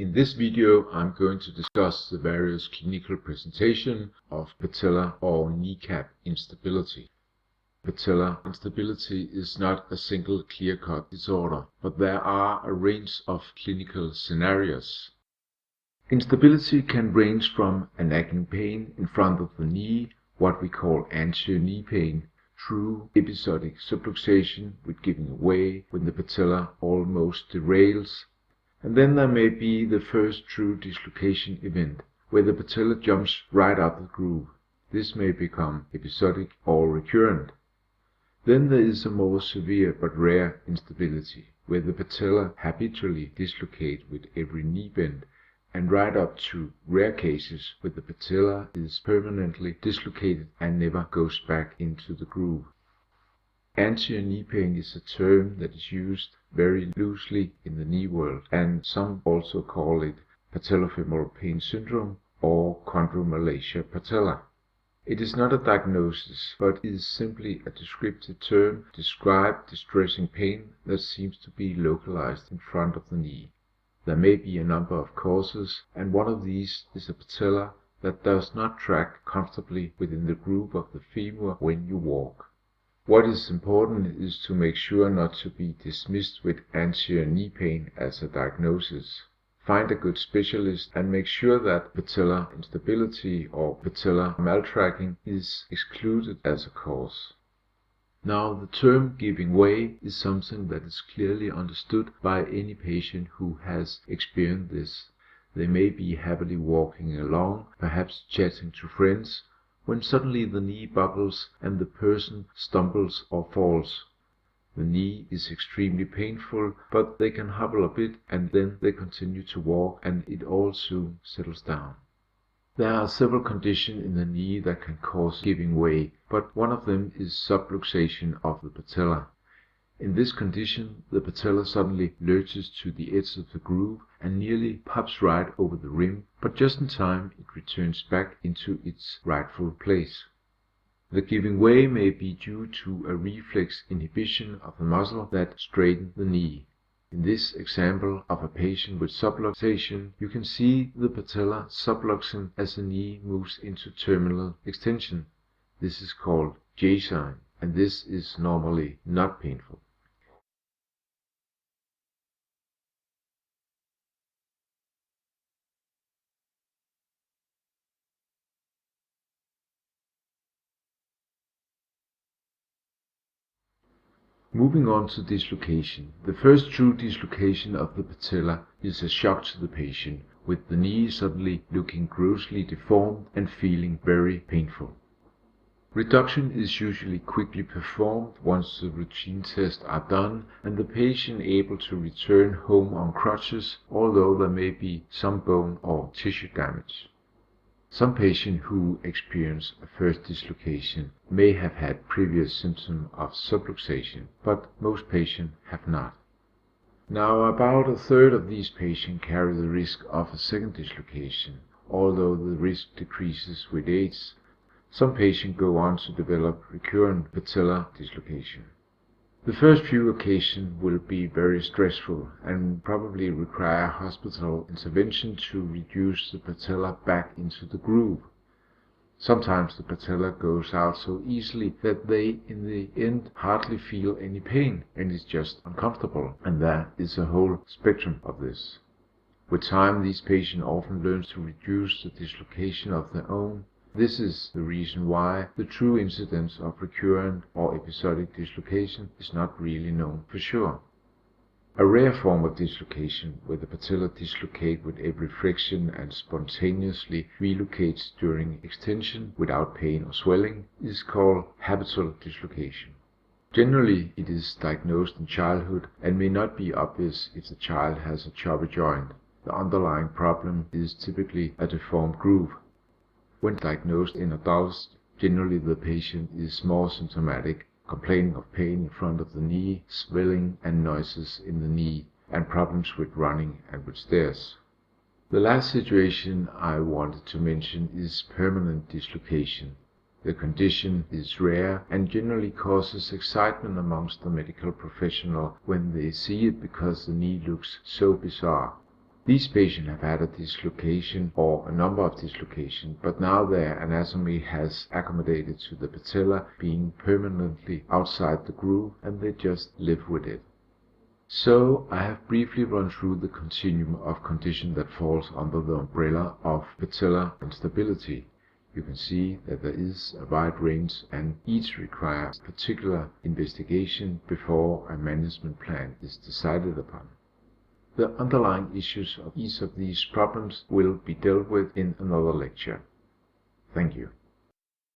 In this video, I'm going to discuss the various clinical presentation of patellar or kneecap instability. Patellar instability is not a single clear-cut disorder, but there are a range of clinical scenarios. Instability can range from a nagging pain in front of the knee, what we call anterior knee pain, through episodic subluxation with giving way when the patella almost derails. And then there may be the first true dislocation event, where the patella jumps right out the groove. This may become episodic or recurrent. Then there is a more severe but rare instability, where the patella habitually dislocate with every knee bend, and right up to rare cases where the patella is permanently dislocated and never goes back into the groove. Anterior knee pain is a term that is used very loosely in the knee world, and some also call it patellofemoral pain syndrome or chondromalacia patella. It is not a diagnosis, but is simply a descriptive term to describe distressing pain that seems to be localized in front of the knee. There may be a number of causes, and one of these is a patella that does not track comfortably within the groove of the femur when you walk. What is important is to make sure not to be dismissed with anterior knee pain as a diagnosis. Find a good specialist and make sure that patellar instability or patellar maltracking is excluded as a cause. Now, the term giving way is something that is clearly understood by any patient who has experienced this. They may be happily walking along, perhaps chatting to friends, when suddenly the knee buckles and the person stumbles or falls. The knee is extremely painful, but they can hobble a bit and then they continue to walk and it all soon settles down. There are several conditions in the knee that can cause giving way, but one of them is subluxation of the patella. In this condition, the patella suddenly lurches to the edge of the groove and nearly pops right over the rim, but just in time it returns back into its rightful place. The giving way may be due to a reflex inhibition of the muscle that straightens the knee. In this example of a patient with subluxation, you can see the patella subluxing as the knee moves into terminal extension. This is called J sign, and this is normally not painful. Moving on to dislocation. The first true dislocation of the patella is a shock to the patient, with the knee suddenly looking grossly deformed and feeling very painful. Reduction is usually quickly performed once the routine tests are done and the patient able to return home on crutches, although there may be some bone or tissue damage. Some patients who experience a first dislocation may have had previous symptoms of subluxation, but most patients have not. Now, about a third of these patients carry the risk of a second dislocation, although the risk decreases with age. Some patients go on to develop recurrent patellar dislocation. The first few occasions will be very stressful and probably require hospital intervention to reduce the patella back into the groove. Sometimes the patella goes out so easily that they in the end hardly feel any pain and is just uncomfortable, and there is a whole spectrum of this. With time, these patients often learn to reduce the dislocation of their own. This is the reason why the true incidence of recurrent or episodic dislocation is not really known for sure. A rare form of dislocation, where the patella dislocate with every friction and spontaneously relocates during extension without pain or swelling, is called habitual dislocation. Generally, it is diagnosed in childhood and may not be obvious if the child has a choppy joint. The underlying problem is typically a deformed groove. When diagnosed in adults, generally the patient is more symptomatic, complaining of pain in front of the knee, swelling and noises in the knee, and problems with running and with stairs. The last situation I wanted to mention is permanent dislocation. The condition is rare and generally causes excitement amongst the medical professional when they see it because the knee looks so bizarre. These patients have had a dislocation or a number of dislocations, but now their anatomy has accommodated to the patella being permanently outside the groove, and they just live with it. So I have briefly run through the continuum of condition that falls under the umbrella of patellar instability. You can see that there is a wide range, and each requires particular investigation before a management plan is decided upon. The underlying issues of each of these problems will be dealt with in another lecture. Thank you.